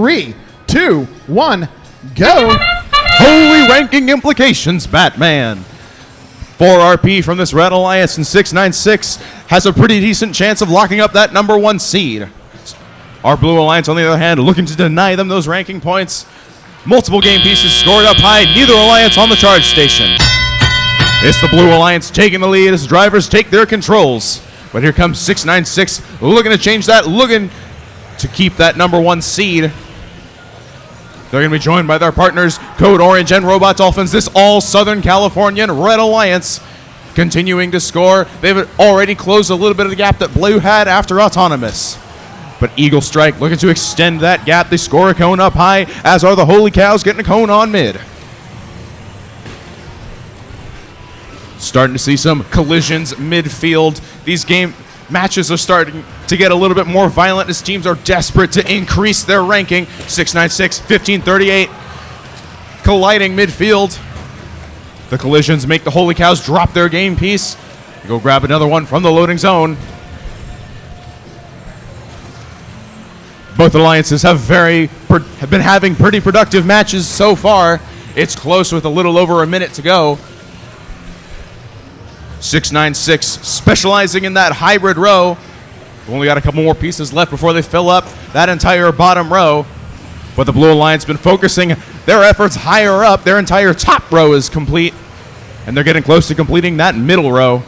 3, 2, 1, go. Holy ranking implications, Batman. 4 RP from this Red Alliance, and 696 has a pretty decent chance of locking up that number 1 seed. Our Blue Alliance, on the other hand, looking to deny them those ranking points. Multiple game pieces scored up high, neither alliance on the charge station. It's the Blue Alliance taking the lead as drivers take their controls. But here comes 696, looking to change that, looking to keep that number 1 seed. They're going to be joined by their partners, Code Orange and Robot Dolphins, this all Southern Californian Red Alliance, continuing to score. They've already closed a little bit of the gap that Blue had after Autonomous. But Eagle Strike looking to extend that gap. They score a cone up high, as are the Holy Cows getting a cone on mid. Starting to see some collisions midfield. These game matches are starting to get a little bit more violent as teams are desperate to increase their ranking. 696, 1538, colliding midfield. The collisions make the Holy Cows drop their game piece. They go grab another one from the loading zone. Both alliances have been having pretty productive matches so far. It's close with a little over a minute to go. 696 specializing in that hybrid row. We've only got a couple more pieces left before they fill up that entire bottom row. But the Blue Alliance been focusing their efforts higher up. Their entire top row is complete, and they're getting close to completing that middle row.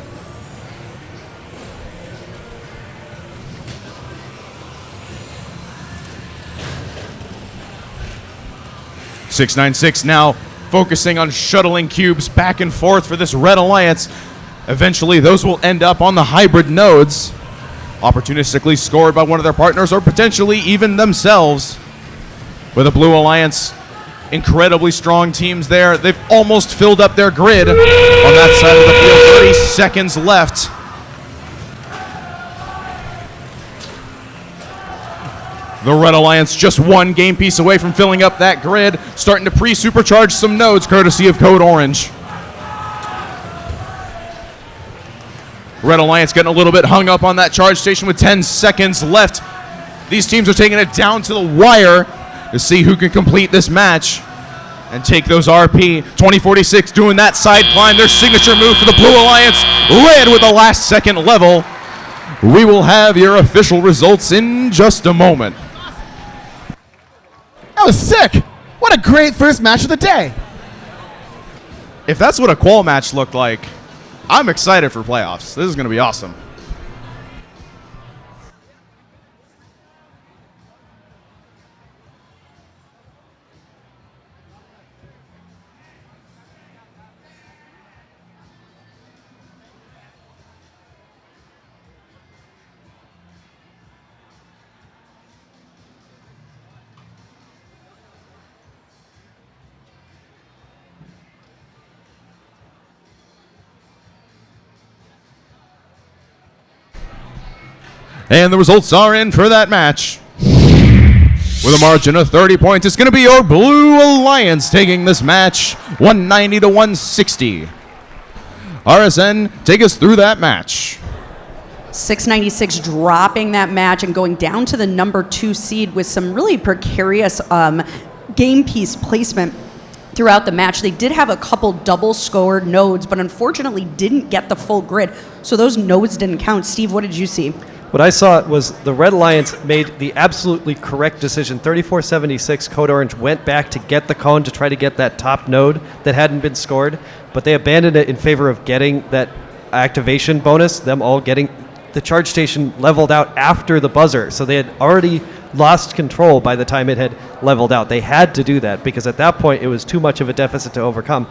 .696 now focusing on shuttling cubes back and forth for this Red Alliance. Eventually, those will end up on the hybrid nodes, opportunistically scored by one of their partners or potentially even themselves. With a Blue Alliance, incredibly strong teams there. They've almost filled up their grid on that side of the field. 30 seconds left. The Red Alliance just 1 game piece away from filling up that grid, starting to pre-supercharge some nodes courtesy of Code Orange. Red Alliance getting a little bit hung up on that charge station with 10 seconds left. These teams are taking it down to the wire to see who can complete this match and take those RP. 2046 doing that side climb, their signature move for the Blue Alliance, led with the last second level. We will have your official results in just a moment. That was sick. What a great first match of the day. If that's what a qual match looked like, I'm excited for playoffs. This is going to be awesome. And the results are in for that match. With a margin of 30 points, it's going to be your Blue Alliance taking this match, 190 to 160. RSN, take us through that match. 696 dropping that match and going down to the number 2 seed with some really precarious game piece placement throughout the match. They did have a couple double scored nodes, but unfortunately didn't get the full grid, so those nodes didn't count. Steve, what did you see? What I saw was the Red Alliance made the absolutely correct decision. 3476 Code Orange went back to get the cone to try to get that top node that hadn't been scored, but they abandoned it in favor of getting that activation bonus, them all getting the charge station leveled out after the buzzer. So they had already lost control by the time it had leveled out. They had to do that because at that point it was too much of a deficit to overcome.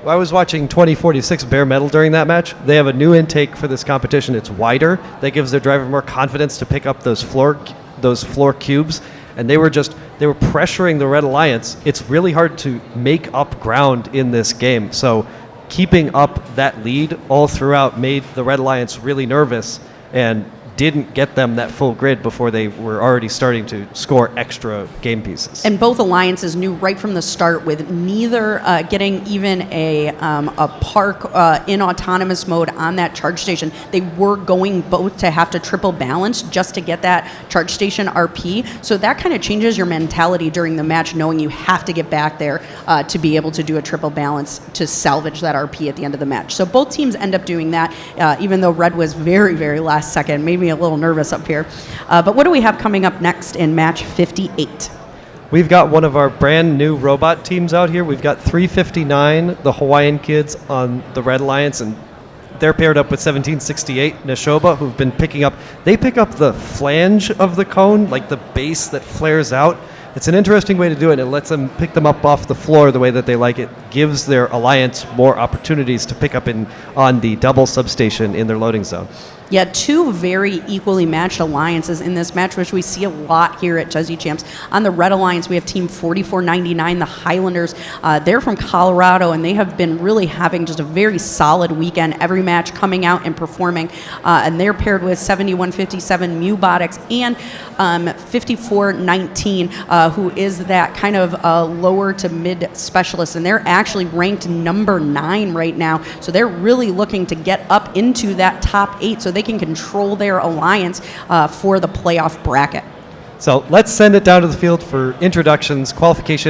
I was watching 2046 bare metal during that match. They have a new intake for this competition. It's wider. That gives their driver more confidence to pick up those floor cubes. And they were pressuring the Red Alliance. It's really hard to make up ground in this game. So keeping up that lead all throughout made the Red Alliance really nervous and didn't get them that full grid before they were already starting to score extra game pieces. And both alliances knew right from the start, with neither getting even a park in autonomous mode on that charge station, they were going both to have to triple balance just to get that charge station RP. So that kind of changes your mentality during the match, knowing you have to get back there to be able to do a triple balance to salvage that RP at the end of the match. So both teams end up doing that, even though Red was very, very last second, made me a little nervous up here. But what do we have coming up next in match 58? We've got one of our brand new robot teams out here. We've got 359, the Hawaiian kids on the Red Alliance, and they're paired up with 1768, Neshoba, who've been picking up. They pick up the flange of the cone, like the base that flares out. It's an interesting way to do it. It lets them pick them up off the floor the way that they like it. Gives their alliance more opportunities to pick up on the double substation in their loading zone. Yeah, two very equally matched alliances in this match, which we see a lot here at Chezy Champs. On the Red Alliance, we have Team 4499, the Highlanders. They're from Colorado, and they have been really having just a very solid weekend. Every match coming out and performing. And they're paired with 7157 Mubotics and 5419, who is that kind of lower to mid specialist. And they're actually ranked number 9 right now. So they're really looking to get up into that top 8 so they can control their alliance for the playoff bracket. So let's send it down to the field for introductions, qualification,